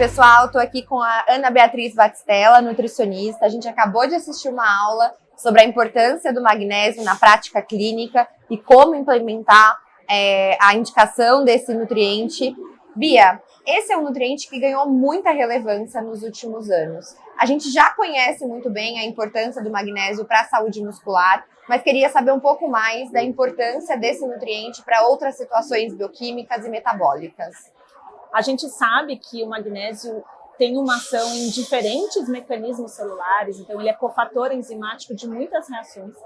pessoal, estou aqui com a Ana Beatriz Batistella, nutricionista. A gente acabou de assistir uma aula sobre a importância do magnésio na prática clínica e como implementar a indicação desse nutriente. Bia, esse é um nutriente que ganhou muita relevância nos últimos anos. A gente já conhece muito bem a importância do magnésio para a saúde muscular, mas queria saber um pouco mais da importância desse nutriente para outras situações bioquímicas e metabólicas. A gente sabe que o magnésio tem uma ação em diferentes mecanismos celulares, então ele é cofator enzimático de muitas reações.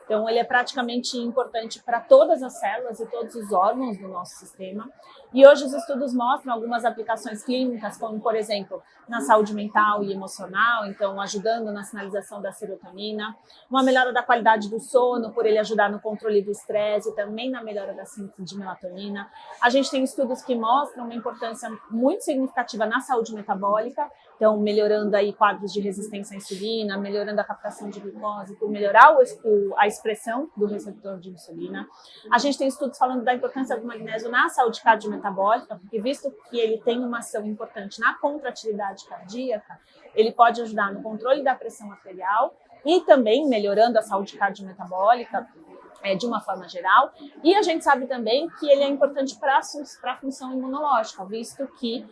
Então ele é praticamente importante para todas as células e todos os órgãos do nosso sistema. E hoje os estudos mostram algumas aplicações clínicas, como por exemplo, na saúde mental e emocional, então ajudando na sinalização da serotonina, uma melhora da qualidade do sono, por ele ajudar no controle do estresse e também na melhora da síntese de melatonina. A gente tem estudos que mostram uma importância muito significativa na saúde metabólica, então melhorando aí quadros de resistência à insulina, melhorando a captação de glicose, por melhorar a expressão do receptor de insulina. A gente tem estudos falando da importância do magnésio na saúde cardiometabólica, porque visto que ele tem uma ação importante na contratividade cardíaca, ele pode ajudar no controle da pressão arterial e também melhorando a saúde cardiometabólica de uma forma geral. E a gente sabe também que ele é importante para a função imunológica, visto que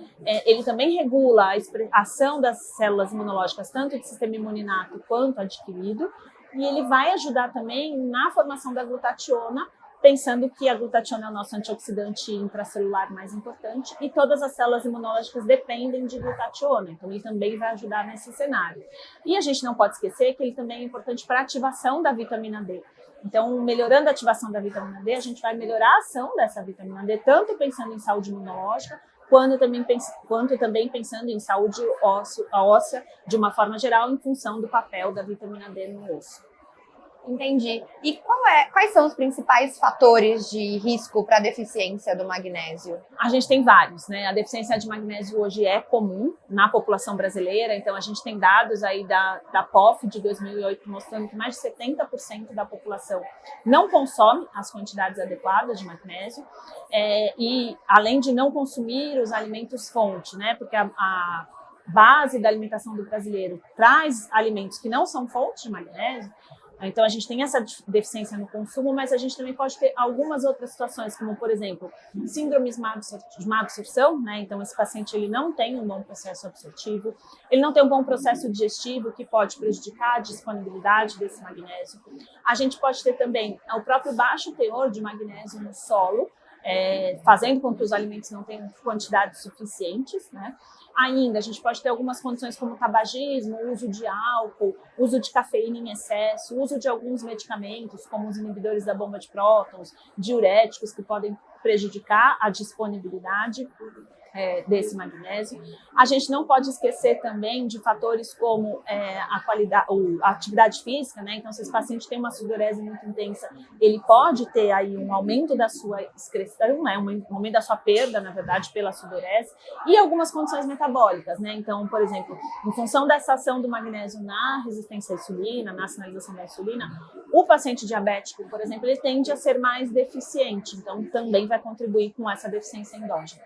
ele também regula a ação das células imunológicas, tanto de sistema imuninato quanto adquirido, e ele vai ajudar também na formação da glutationa, pensando que a glutationa é o nosso antioxidante intracelular mais importante e todas as células imunológicas dependem de glutationa, então ele também vai ajudar nesse cenário. E a gente não pode esquecer que ele também é importante para a ativação da vitamina D. Então, melhorando a ativação da vitamina D, a gente vai melhorar a ação dessa vitamina D, tanto pensando em saúde imunológica, quanto também pensando em saúde óssea de uma forma geral, em função do papel da vitamina D no osso. Entendi. E quais são os principais fatores de risco para a deficiência do magnésio? A gente tem vários, né? A deficiência de magnésio hoje é comum na população brasileira, então a gente tem dados aí da POF de 2008 mostrando que mais de 70% da população não consome as quantidades adequadas de magnésio, e além de não consumir os alimentos fonte, né? Porque a base da alimentação do brasileiro traz alimentos que não são fonte de magnésio. Então, a gente tem essa deficiência no consumo, mas a gente também pode ter algumas outras situações, como, por exemplo, síndromes de má absorção, né? Então, esse paciente ele não tem um bom processo absortivo, ele não tem um bom processo digestivo, que pode prejudicar a disponibilidade desse magnésio. A gente pode ter também o próprio baixo teor de magnésio no solo, fazendo com que os alimentos não tenham quantidades suficientes, né? Ainda, a gente pode ter algumas condições como tabagismo, uso de álcool, uso de cafeína em excesso, uso de alguns medicamentos, como os inibidores da bomba de prótons, diuréticos, que podem prejudicar a disponibilidade desse magnésio. A gente não pode esquecer também de fatores como a qualidade, a atividade física, né? Então, se esse paciente tem uma sudorese muito intensa, ele pode ter aí um aumento da sua excreção, né? Um aumento da sua perda, na verdade, pela sudorese, e algumas condições metabólicas, né? Então, por exemplo, em função dessa ação do magnésio na resistência à insulina, na sinalização da insulina, o paciente diabético, por exemplo, ele tende a ser mais deficiente, então também vai contribuir com essa deficiência endógena.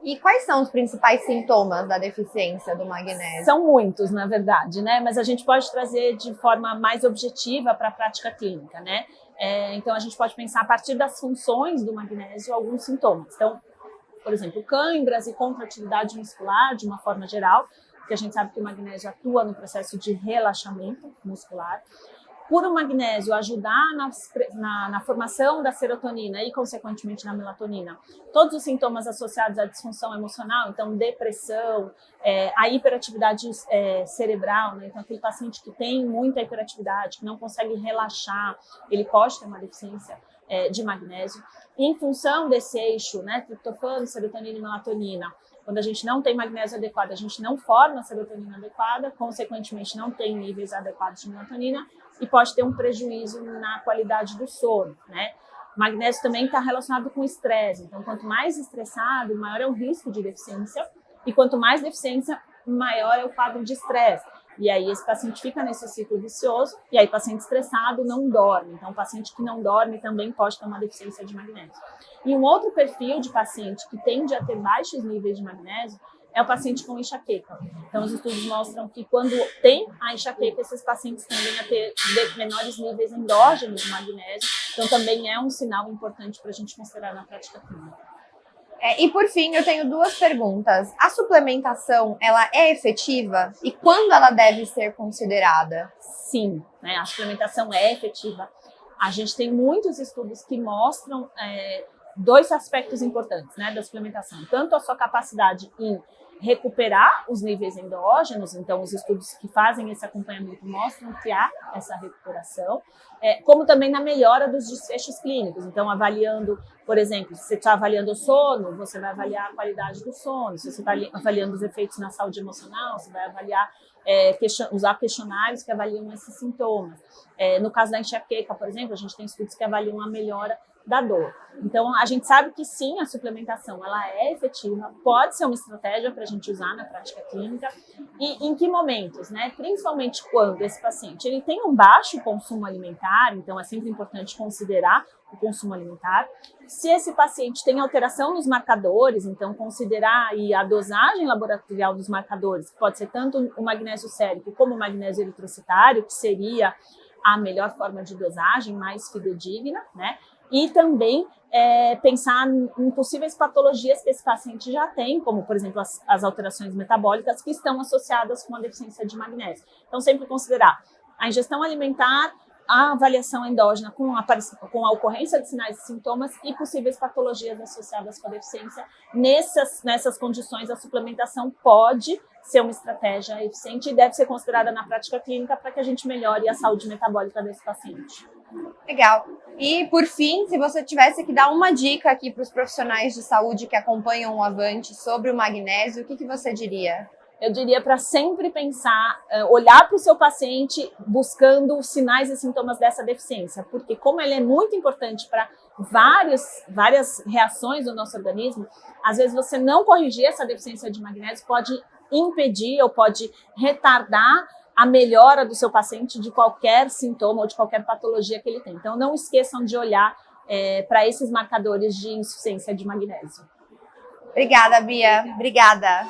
E quais são os principais sintomas da deficiência do magnésio? São muitos, na verdade, né? Mas a gente pode trazer de forma mais objetiva para a prática clínica, né? Então, a gente pode pensar a partir das funções do magnésio alguns sintomas. Então, por exemplo, câimbras e contratividade muscular, de uma forma geral, porque a gente sabe que o magnésio atua no processo de relaxamento muscular. Por o magnésio ajudar na formação da serotonina e, consequentemente, na melatonina, todos os sintomas associados à disfunção emocional, então depressão, a hiperatividade cerebral, né? Então aquele paciente que tem muita hiperatividade, que não consegue relaxar, ele pode ter uma deficiência de magnésio. E em função desse eixo, né, triptofano, serotonina e melatonina, quando a gente não tem magnésio adequado, a gente não forma a serotonina adequada, consequentemente não tem níveis adequados de melatonina e pode ter um prejuízo na qualidade do sono, né? Magnésio também está relacionado com estresse, então quanto mais estressado, maior é o risco de deficiência, e quanto mais deficiência, maior é o quadro de estresse. E aí esse paciente fica nesse ciclo vicioso, e aí paciente estressado não dorme. Então, o paciente que não dorme também pode ter uma deficiência de magnésio. E um outro perfil de paciente que tende a ter baixos níveis de magnésio é o paciente com enxaqueca. Então, os estudos mostram que quando tem a enxaqueca, esses pacientes tendem a ter menores níveis endógenos de magnésio. Então, também é um sinal importante para a gente considerar na prática clínica. E por fim, eu tenho duas perguntas. A suplementação, ela é efetiva? E quando ela deve ser considerada? Sim, né, a suplementação é efetiva. A gente tem muitos estudos que mostram dois aspectos importantes, né, da suplementação. Tanto a sua capacidade em recuperar os níveis endógenos, então os estudos que fazem esse acompanhamento mostram que há essa recuperação, como também na melhora dos desfechos clínicos. Então, avaliando, por exemplo, se você está avaliando o sono, você vai avaliar a qualidade do sono. Se você está avaliando os efeitos na saúde emocional, você vai avaliar, usar questionários que avaliam esses sintomas. No caso da enxaqueca, por exemplo, a gente tem estudos que avaliam a melhora da dor. Então, a gente sabe que sim, a suplementação ela é efetiva, pode ser uma estratégia para a gente usar na prática clínica. E em que momentos, né? Principalmente quando esse paciente ele tem um baixo consumo alimentar, então é sempre importante considerar o consumo alimentar. Se esse paciente tem alteração nos marcadores, então considerar aí a dosagem laboratorial dos marcadores, que pode ser tanto o magnésio sérico como o magnésio eritrocitário, que seria a melhor forma de dosagem, mais fidedigna, né? E também pensar em possíveis patologias que esse paciente já tem, como, por exemplo, as alterações metabólicas que estão associadas com a deficiência de magnésio. Então, sempre considerar a ingestão alimentar, a avaliação endógena com a ocorrência de sinais e sintomas e possíveis patologias associadas com a deficiência. Nessas condições, a suplementação pode ser uma estratégia eficiente e deve ser considerada na prática clínica para que a gente melhore a saúde metabólica desse paciente. Legal. E, por fim, se você tivesse que dar uma dica aqui para os profissionais de saúde que acompanham o Avante sobre o magnésio, o que você diria? Eu diria para sempre pensar, olhar para o seu paciente buscando os sinais e sintomas dessa deficiência, porque como ele é muito importante para várias reações do nosso organismo, às vezes você não corrigir essa deficiência de magnésio pode impedir ou pode retardar a melhora do seu paciente de qualquer sintoma ou de qualquer patologia que ele tem. Então, não esqueçam de olhar para esses marcadores de insuficiência de magnésio. Obrigada, Bia. Obrigada.